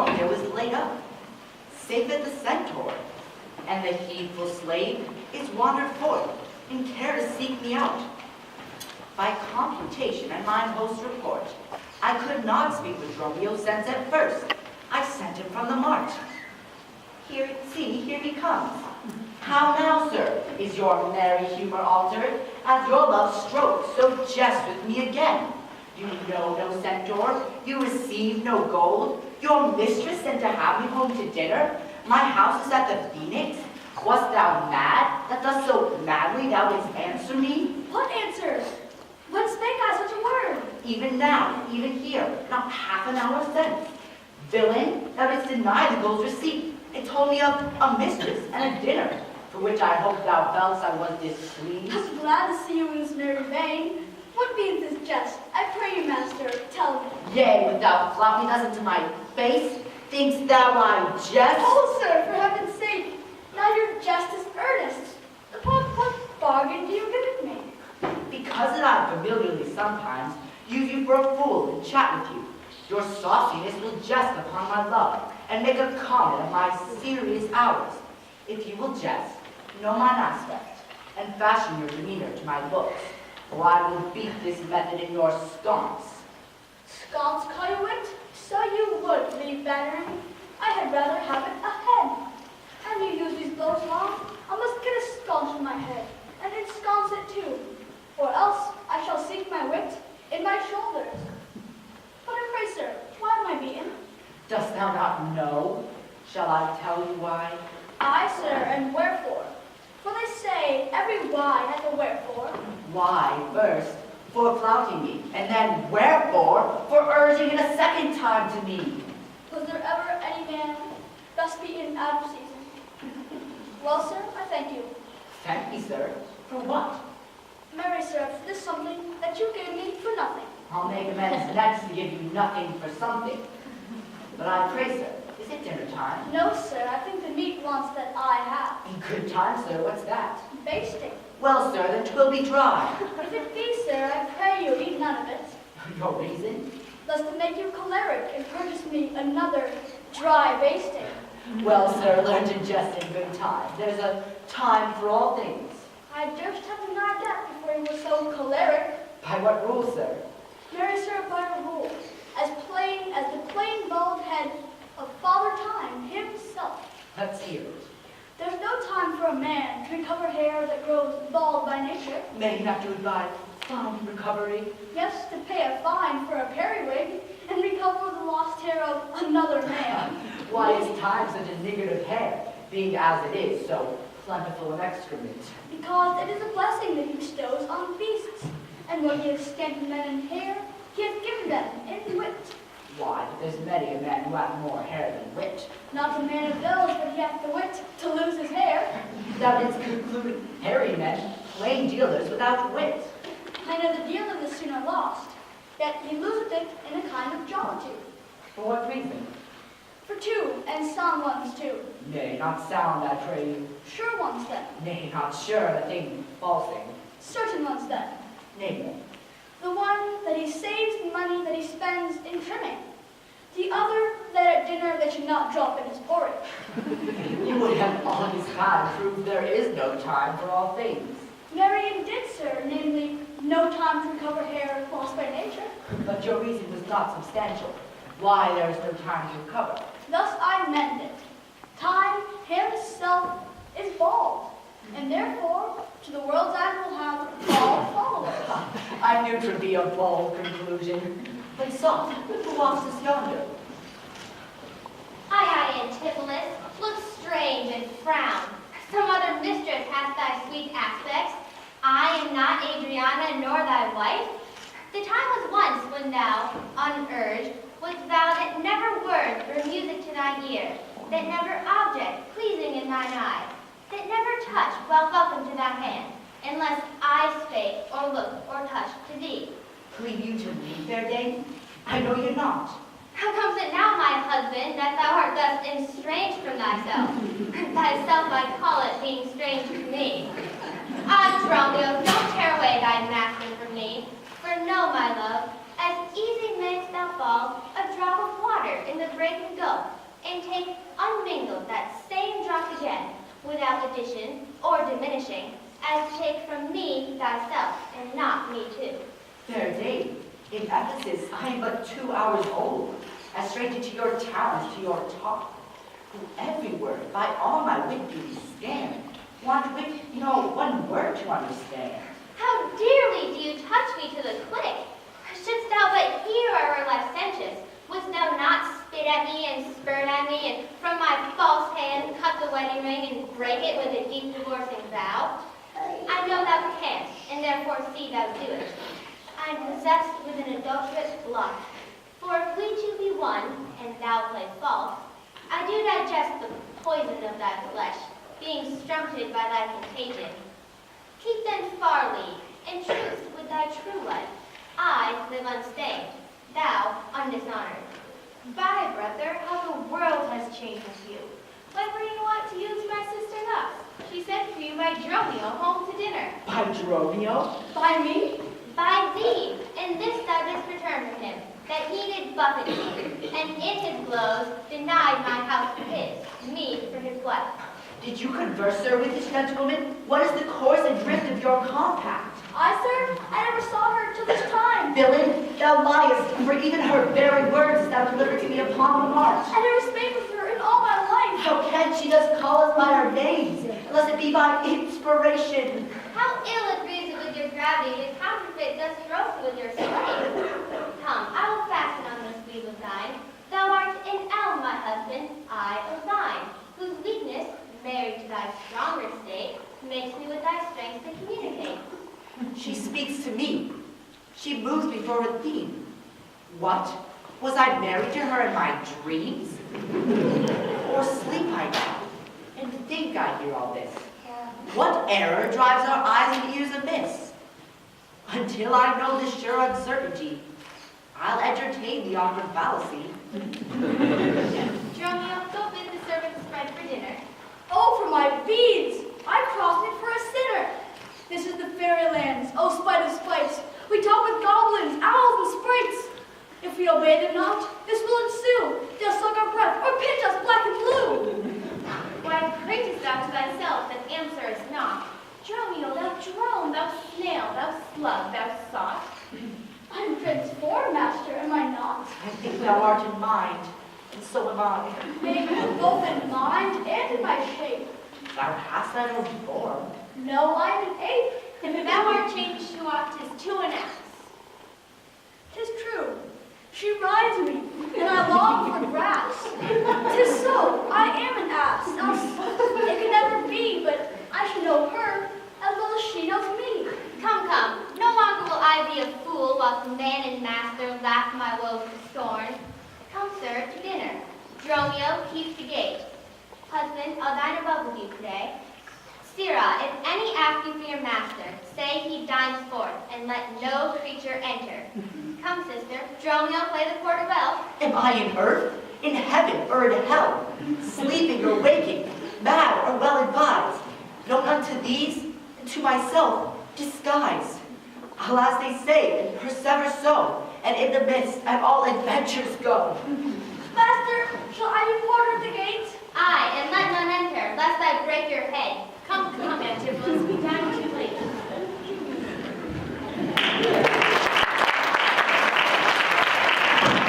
Dromio is laid up, safe at the centaur, and the heedful slave is wandered forth in care to seek me out. By computation and mine host's report, I could not speak with Dromio since at first I sent him from the mart. Here he comes. How now, sir, is your merry humor altered, as your love strokes so jest with me again? You know no centaur, you receive no gold, your mistress sent to have me home to dinner, my house is at the Phoenix. Wast thou mad, that thus so madly thou didst answer me? What answer? When spake I such a word? Even now, even here, not half an hour since. Villain, thou didst deny the gold's receipt, and told me of a mistress and a dinner, for which I hope thou felt I was displeased. I was glad to see you in this merry vein. What means this jest? I pray you, master, tell me. Yea, wilt thou flout me thus into my face? Think'st thou I jest? Oh, sir, for heaven's sake, now your jest is earnest. Upon what bargain do you give it me? Because that I familiarly sometimes use you for a fool and chat with you, your sauciness will jest upon my love, and make a comment of my serious hours. If you will jest, know mine aspect, and fashion your demeanor to my looks, or I will beat this method in your sconce. Sconce, call you it? So you would, leave battering. I had rather have it a head. And you use these blows long, I must get a sconce in my head, and ensconce it too, or else I shall sink my wit in my shoulders. But I pray, sir, why am I beaten? Dost thou not know? Shall I tell you why? Aye, sir, and wherefore? For they say every why hath a wherefore. Why, first, for flouting me, and then wherefore, for urging it a second time to me. Was there ever any man thus beaten out of season? Well, sir, I thank you. Thank me, sir. For what? Marry, sir, for this something that you gave me for nothing. I'll make amends next to give you nothing for something. But I pray, sir, is it dinner time? No, sir, I think the meat wants that I have. In good time, sir, what's that? Basting. Well, sir, then 'twill be dry. If it be, sir, I pray you eat none of it, Your reason? lest it make you choleric and purchase me another dry basting. Well, sir, learn to jest in good time. There's a time for all things. I durst have denied that before you were so choleric. By what rule, sir? Marry, sir, by a rule, as plain as the plain bald head of Father Time himself. Let's hear it. There's no time for a man to recover hair that grows bald by nature. May he not do it by fine recovery? Yes, to pay a fine for a periwig and recover the lost hair of another man. Why is time such a niggard of hair, being as it is so plentiful of excrement? Because it is a blessing that he bestows on beasts, and what he has scanted men in hair, he has given them in wit. Why, there's many a man who hath more hair than wit. Not a man of those, but he hath the wit to lose his hair. Thou didst conclude hairy men, plain dealers without wit. Plainer the dealer the sooner lost, yet he loseth it in a kind of jollity. For what reason? For two, and sound ones too. Nay, not sound, I pray you. Sure ones then, Nay, not sure, a thing falsing. certain ones then. Name them. The one that he saves the money that he spends in trimming. The other that at dinner they should not drop in his porridge. You would have all his time prove there is no time for all things. Marion did, sir, namely, no time to recover hair lost by nature. But your reason was not substantial. Why there is no time to recover? Thus I mend it. Time himself is bald, and therefore to the world's end will have bald followers. I knew 'twould be a bold conclusion. But soft, who walks us yonder? Aye, Antipholus, look strange and frown. Some other mistress hath thy sweet aspects. I am not Adriana, nor thy wife. The time was once when thou, unurged, wouldst vow that never word bring music to thine ear, that never object pleasing in thine eye, that never touch well welcome to thy hand, unless I spake or looked or touched to thee. Cleave you to me, fair dame? I know you not. How comes it now, my husband, that thou art thus estranged from thyself? Thyself I call it, being strange to me. Ah, Dromio, don't tear away thy masking from me. For know, my love, as easy mayst thou fall a drop of water in the breaking gulf, and take unmingled that same drop again, without addition or diminishing, as take from me thyself, and not me too. Fair dame, in Ephesus I am but 2 hours old, as stranger to your talents, to your talk, who every word by all my wit do scan, want with no one word to understand. How dearly do you touch me to the quick! Shouldst thou but hear I were licentious, wouldst thou not spit at me and spurt at me, and from my false hand cut the wedding ring and break it with a deep divorcing vow? I know thou canst, and therefore see thou do it. I am possessed with an adulterous blood. For if we two be one, and thou play false, I do digest the poison of thy flesh, being strumted by thy contagion. Keep then far league, and truce with thy true life. I live unstained, thou undishonored. By, brother, how the world has changed with you. Why were you want to use my sister thus? She sent for you by Dromio home to dinner. By Dromio? By me? By thee, and this thou didst return from him, that he did buffet me, and in his blows denied my house for his, me for his wife. Did you converse, sir, with this gentleman? What is the course and drift of your compact? I, sir? I never saw her till this time. Villain, thou liest, for even her very words thou delivered to me upon the march. I never spake with her in all my life. How can she thus call us by our names, unless it be by inspiration? How ill agrees it with your gravity to counterfeit thus grossly with your slave? Come, I will fasten on this weave of thine. Thou art an elm, my husband, I a vine, whose weakness, married to thy stronger state, makes me with thy strength to communicate. She speaks to me. She moves me for a theme. What? Was I married to her in my dreams? Or sleep I now, and think I hear all this? What error drives our eyes and ears amiss? Until I know the sure uncertainty, I'll entertain the awkward fallacy. Dromio, go bid the servants spread for dinner. Oh, for my beads! I crossed it for a sinner. This is the fairylands, oh spite of spites. We talk with goblins, owls, and sprites. If we obey them not, this will ensue. They'll suck our breath or pinch us black and blue. Why pratest thou to thyself that answerest not? Dromio, thou drone, thou snail, thou slug, thou sot. I'm transformed, master, am I not? I think thou art in mind, and so am I. Maybe both in mind and in my shape. Thou hast that own form. No, I'm an ape. If thou art changed too oft, 'tis to an ass. 'Tis true. She rides me, and I long for grass. 'Tis so, I am an ass, else it could never be, but I should know her as well as she knows me. Come, come, no longer will I be a fool whilst man and master laugh my woes to scorn. Come, sir, to dinner. Dromio, keep the gate. Husband, I'll dine above with you today. Sirrah, if any ask you for your master, say he dines forth, and let no creature enter. Come, sister, Dromio, play the quarter well. Am I in earth, in heaven, or in hell? Sleeping or waking, mad or well advised? Known unto these, and to myself, disguised. I'll, as they say, and persever so, and in the midst at all adventures go. Master, shall I be porter at the gate? Aye, and let none enter, lest I break your head. Come, come, Antipholus, we dine